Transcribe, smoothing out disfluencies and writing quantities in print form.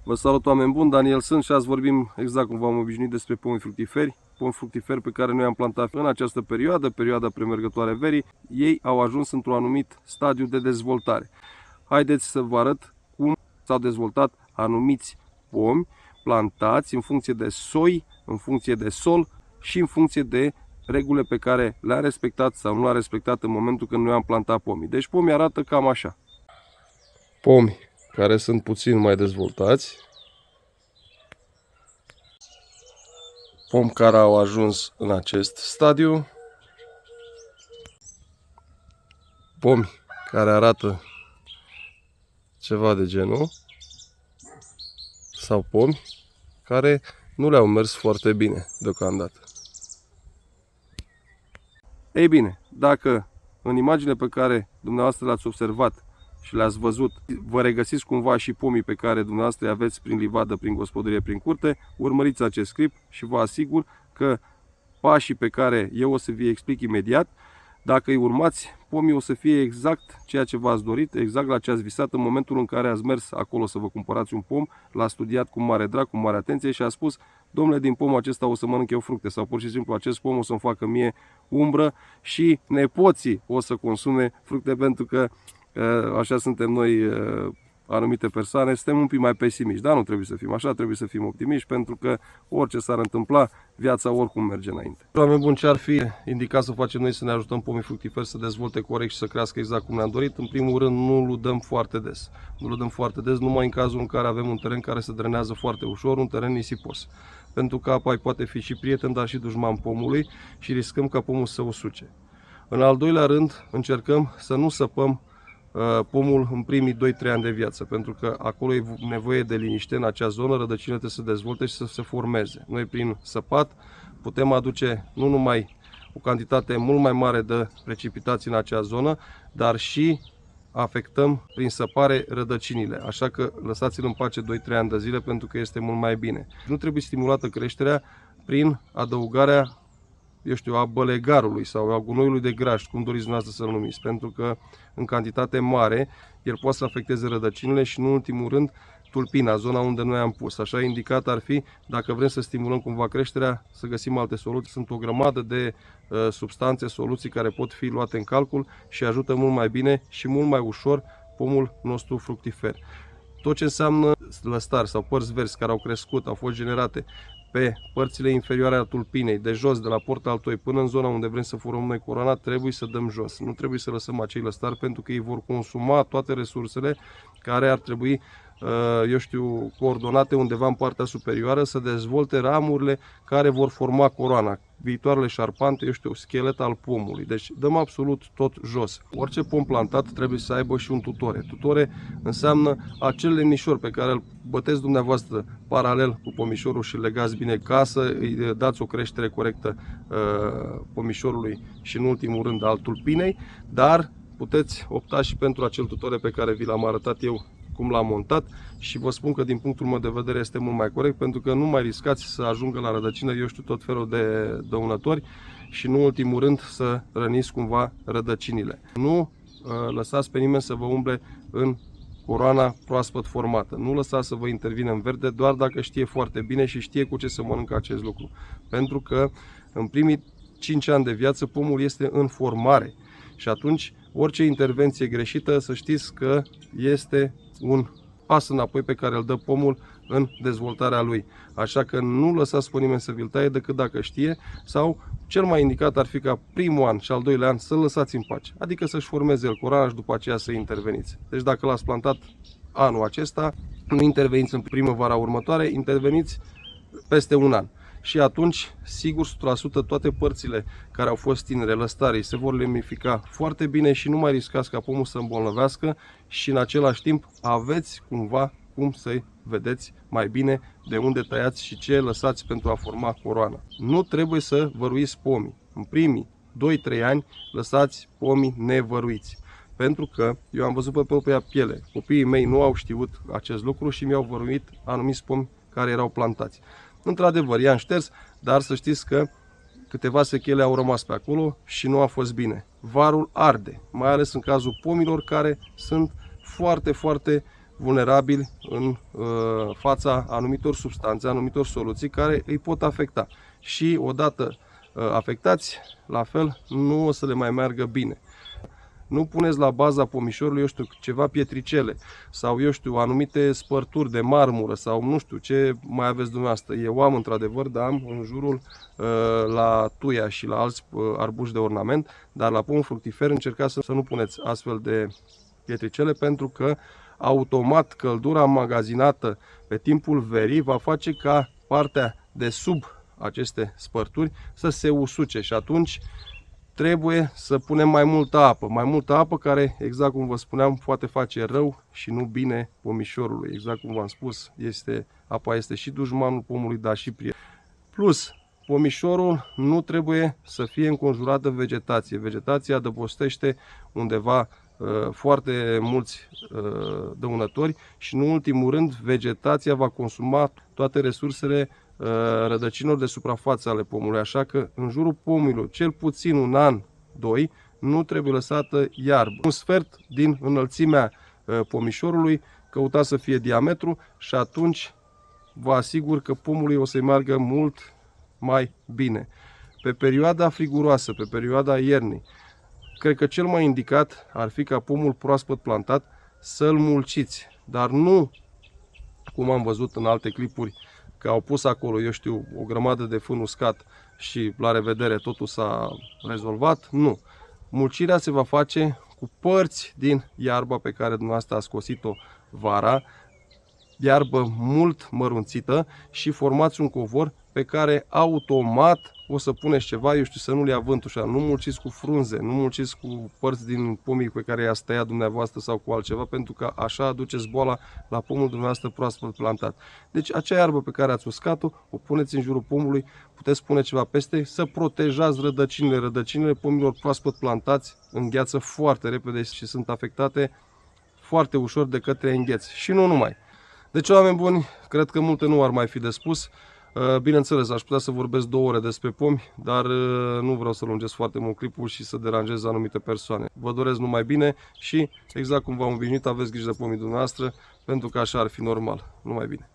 Vă salut, oameni buni, Daniel sunt și azi vorbim exact cum v-am obișnuit despre pomi fructiferi. Pomi fructiferi pe care noi am plantat în această perioada premergătoare verii. Ei au ajuns într-un anumit stadiu de dezvoltare. Haideți să vă arăt cum s-au dezvoltat anumiți pomi plantați în funcție de soi, în funcție de sol și în funcție de regulile pe care le-a respectat sau nu le-a respectat în momentul când noi am plantat pomii. Deci pomii arată cam așa. Pomi care sunt puțin mai dezvoltați, pomi care au ajuns în acest stadiu, pomi care arată ceva de genul, sau pomi care nu le-au mers foarte bine deocamdată. Ei bine, dacă în imaginile pe care dumneavoastră le-ați observat și le-ați văzut, vă regăsiți cumva și pomii pe care dumneavoastră îi aveți prin livadă, prin gospodărie, prin curte, urmăriți acest clip și vă asigur că pașii pe care eu o să vi explic imediat, dacă îi urmați, pomii o să fie exact ceea ce v-ați dorit, exact la ce ați visat în momentul în care ați mers acolo să vă cumpărați un pom, l-ați studiat cu mare drag, cu mare atenție și a spus: domnule, din pomul acesta o să mănânc eu fructe, sau pur și simplu acest pom o să-mi facă mie umbră și nepoții o să consume fructe, pentru că așa suntem noi, anumite persoane, suntem un pic mai pesimiști. Dar nu trebuie să fim așa, trebuie să fim optimiști, pentru că orice s-ar întâmpla, viața oricum merge înainte. Oameni buni, ce ar fi indicat să facem noi să ne ajutăm pomii fructiferi să dezvolte corect și să crească exact cum ne-am dorit? În primul rând, nu îl dăm foarte des. Nu îl dăm foarte des numai în cazul în care avem un teren care se drenează foarte ușor, un teren nisipos. Pentru că apa poate fi și prieten, dar și dușman pomului și riscăm ca pomul să usuce. În al doilea rând, încercăm să nu săpăm pomul în primii 2-3 ani de viață, pentru că acolo e nevoie de liniște în acea zonă, rădăcinile trebuie să se dezvolte și să se formeze. Noi prin săpat putem aduce nu numai o cantitate mult mai mare de precipitații în acea zonă, dar și afectăm prin săpare rădăcinile. Așa că lăsați-l în pace 2-3 ani de zile, pentru că este mult mai bine. Nu trebuie stimulată creșterea prin adăugarea, eu știu, a bălegarului sau a gunoiului de grajd, cum doriți dumneavoastră să-l numiți, pentru că în cantitate mare el poate să afecteze rădăcinile și, în ultimul rând, tulpina, zona unde noi am pus. Așa indicat ar fi, dacă vrem să stimulăm cumva creșterea, să găsim alte soluții. Sunt o grămadă de substanțe, soluții care pot fi luate în calcul și ajută mult mai bine și mult mai ușor pomul nostru fructifer. Tot ce înseamnă lăstari sau părți verzi care au crescut, au fost generate pe părțile inferioare a tulpinei, de jos, de la porta altoi până în zona unde vrem să formăm noi coroana, trebuie să dăm jos. Nu trebuie să lăsăm acei lăstari, pentru că ei vor consuma toate resursele care ar trebui, eu știu, coordonate undeva în partea superioară, să dezvolte ramurile care vor forma coroana, viitoarele șarpante, eu știu, schelet al pomului. Deci dăm absolut tot jos. Orice pom plantat trebuie să aibă și un tutore. Tutore înseamnă acel lemnișor pe care îl băteți dumneavoastră paralel cu pomișorul și îl legați bine, ca să îi dați o creștere corectă pomișorului și, în ultimul rând, al tulpinei, dar puteți opta și pentru acel tutore pe care vi l-am arătat eu cum l-am montat și vă spun că din punctul meu de vedere este mult mai corect, pentru că nu mai riscați să ajungă la rădăcină, eu știu, tot felul de dăunători și, în ultimul rând, să răniți cumva rădăcinile. Nu lăsați pe nimeni să vă umble în coroana proaspăt formată. Nu lăsați să vă intervină în verde doar dacă știe foarte bine și știe cu ce să mănâncă acest lucru. Pentru că în primii 5 ani de viață pomul este în formare și atunci orice intervenție greșită, să știți că este un pas înapoi pe care îl dă pomul în dezvoltarea lui. Așa că nu lăsați pe nimeni să vi-l taie decât dacă știe, sau cel mai indicat ar fi ca primul an și al doilea an să-l lăsați în pace. Adică să-și formeze el coroana și după aceea să interveniți. Deci dacă l-ați plantat anul acesta, nu interveniți în primăvara următoare, interveniți peste un an. Și atunci, sigur, 100% toate părțile care au fost tinere, lăstarii, se vor lemnifica foarte bine și nu mai riscați ca pomul să îmbolnăvească și, în același timp, aveți cumva cum să-i vedeți mai bine de unde tăiați și ce lăsați pentru a forma coroana. Nu trebuie să văruiți pomii. În primii 2-3 ani lăsați pomii nevăruiți. Pentru că eu am văzut pe propria piele, copiii mei nu au știut acest lucru și mi-au văruit anumiți pomi care erau plantați. Într-adevăr, i-am șters, dar să știți că câteva sechele au rămas pe acolo și nu a fost bine. Varul arde, mai ales în cazul pomilor care sunt foarte, foarte vulnerabili în fața anumitor substanțe, anumitor soluții care îi pot afecta. Și odată afectați, la fel, nu o să le mai meargă bine. Nu puneți la baza pomișorului, eu știu, ceva pietricele sau, eu știu, anumite spărturi de marmură sau nu știu ce mai aveți dumneavoastră. Eu am într-adevăr, dar am în jurul la tuia și la alți arbuși de ornament, dar la pomul fructifer încercați să nu puneți astfel de pietricele, pentru că automat căldura înmagazinată pe timpul verii va face ca partea de sub aceste spărturi să se usuce și atunci trebuie să punem mai multă apă care, exact cum vă spuneam, poate face rău și nu bine pomișorului. Exact cum v-am spus, apa este și dușmanul pomului, dar și prieten. Plus, pomișorul nu trebuie să fie înconjurat de vegetație. Vegetația adăpostește undeva foarte mulți dăunători și, în ultimul rând, vegetația va consuma toate resursele rădăcinilor de suprafață ale pomului, așa că în jurul pomului, cel puțin un an, 2, nu trebuie lăsată iarbă. Un sfert din înălțimea pomișorului, căutați să fie diametru și atunci vă asigur că pomului o să-i meargă mult mai bine. Pe perioada friguroasă, pe perioada iernii, cred că cel mai indicat ar fi ca pomul proaspăt plantat să-l mulciți, dar nu cum am văzut în alte clipuri, că au pus acolo, eu știu, o grămadă de fân uscat și la revedere totul s-a rezolvat. Nu. Mulcirea se va face cu părți din iarba pe care dumneavoastră a scosit-o vara, iarbă mult mărunțită, și formați un covor pe care automat o să puneți ceva, eu știu, să nu-l ia vântul așa. Nu mulciți cu frunze, nu mulciți cu părți din pomii pe care i-ați tăiat dumneavoastră sau cu altceva, pentru că așa aduceți boala la pomul dumneavoastră proaspăt plantat. Deci acea iarbă pe care ați uscat-o, o puneți în jurul pomului, puteți pune ceva peste, să protejați rădăcinile. Rădăcinile pomilor proaspăt plantați îngheață foarte repede și sunt afectate foarte ușor de către îngheț. Și nu numai. Deci, oameni buni, cred că multe nu ar mai fi de spus. Bineînțeles, aș putea să vorbesc 2 ore despre pomi, dar nu vreau să lungesc foarte mult clipul și să deranjez anumite persoane. Vă doresc numai bine și, exact cum v-am obișnuit, aveți grijă de pomii dumneavoastră, pentru că așa ar fi normal. Numai bine!